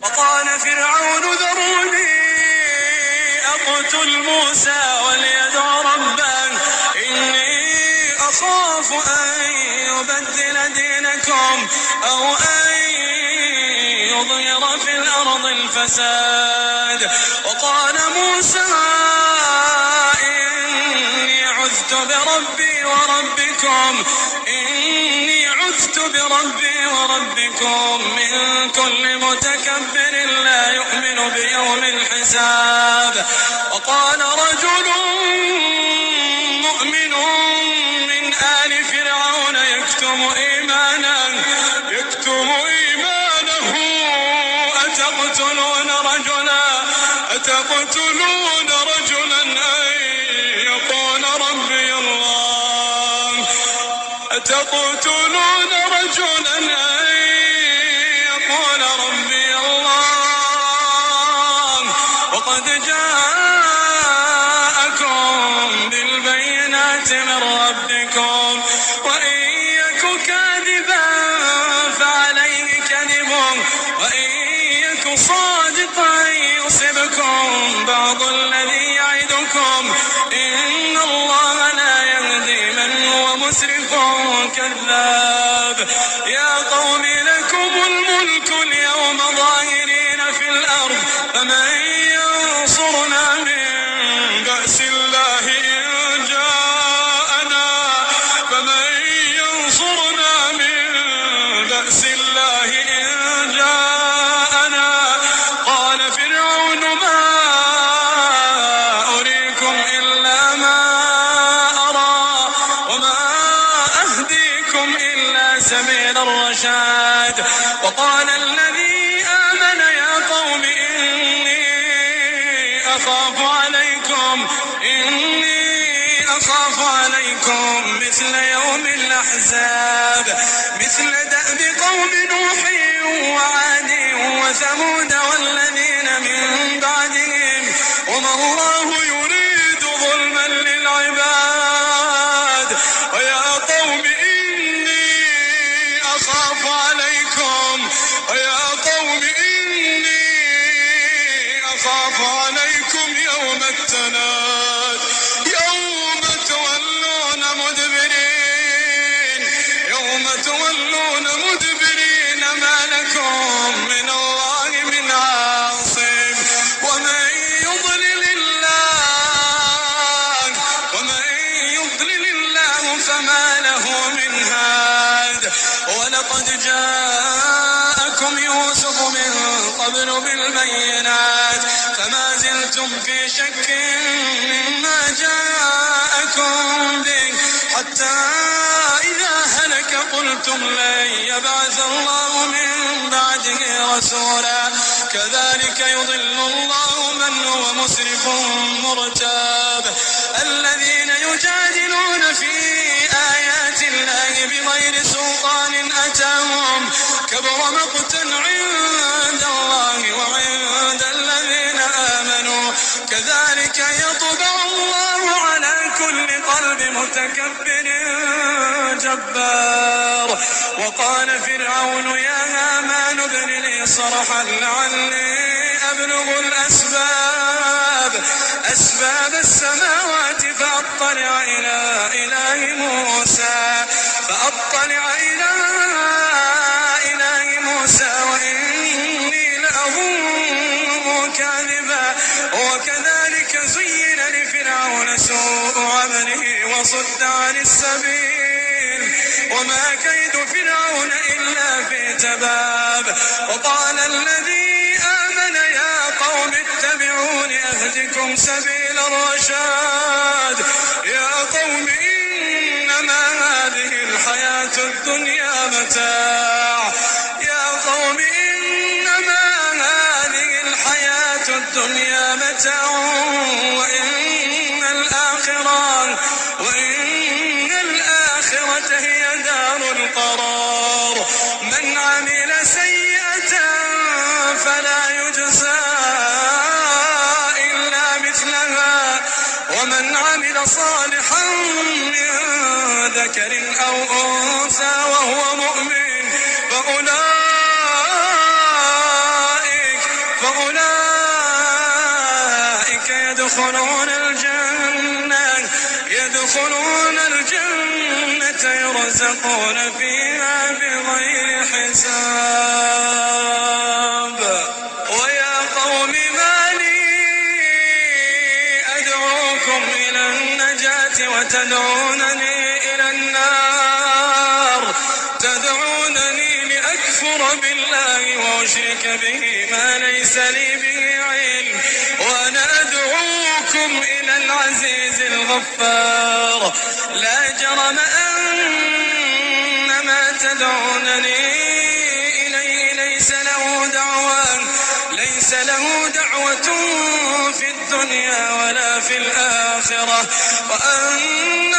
وقال فرعون ذروني أقتل موسى وليدع ربه إني أخاف أن يبدل دينكم أو أن يظهر في الأرض الفساد. وقال موسى إني عذت بربي وربكم من كل متكبر لا يؤمن بيوم الحساب. وقال رجل مؤمن من آل فرعون يكتم إيمانه أتقتلون رجلا أن يقول ربي الله وقد جاءكم بالبينات من ربكم وإن يك كاذبا فعليه كذبه وإن يك صادقا يصبكم بعض الذي يعدكم إن الله لا يهدي من هو مسرف كذاب. يا قوم لكم الملك اليوم ظاهرين في الأرض فمن ينصرنا من بأس الله إن جاءنا قال فرعون ما أريكم إلا ما أرى وما أهديكم إلا سبيل الرشاد. وقال الذي آمن يا قوم إني أخاف عليكم مثل يوم الأحزاب مثل دأب قوم نوح وعاد وثمود والذين من بعدهم وما الله يريد ظلما للعباد. ويا قوم إني أخاف عليكم يوم التناد يوم تولون مدبرين ما لكم من الله من عاصم ومن يضلل الله فما له من هاد. ولقد جاءكم يوسف من قبل بالبينات فما زلتم في شك مما جاءكم به حتى إذا هلك قلتم لن يبعث الله من بعده رسولا كذلك يضل الله من هو مسرف مرتاب. الذين يجادلون في آيات الله بغير سلطان أتاهم كبر مقتا عند الله وعند الذين آمنوا كذلك يطبع الله على كل قلب متكبر جبار. وقال فرعون يا هامان ابن لي صرحا لعلي أبلغ أسباب السماوات فأطلع إلى إله موسى وإني لأظنه كاذبا. وكذلك زين لفرعون سوء عمله وصد عن السبيل وما كيد فرعون إلا في تباب. وقال الذي آمن يا قوم اتبعون أهدكم سبيل الرشاد. يا قوم إنما هذه الحياة الدنيا متاع وإن الآخرة هي دار القرار. من عمل سيئة فلا يجزى إلا مثلها ومن عمل صالحا من ذكر أو أنثى وهو مؤمن فأولئك أولئك يدخلون الجنة يرزقون فيها بغير حساب. ويا قوم ما لي أدعوكم إلى النجاة وتدعونني إلى النار، تدعونني لأكفر بالله وأشرك به ما ليس لي به علم، وأنا أدعوكم إلى العزيز الغفار. لا جرم أن ما تدعونني إليه ليس له دعوة في الدنيا ولا في الآخرة، وأن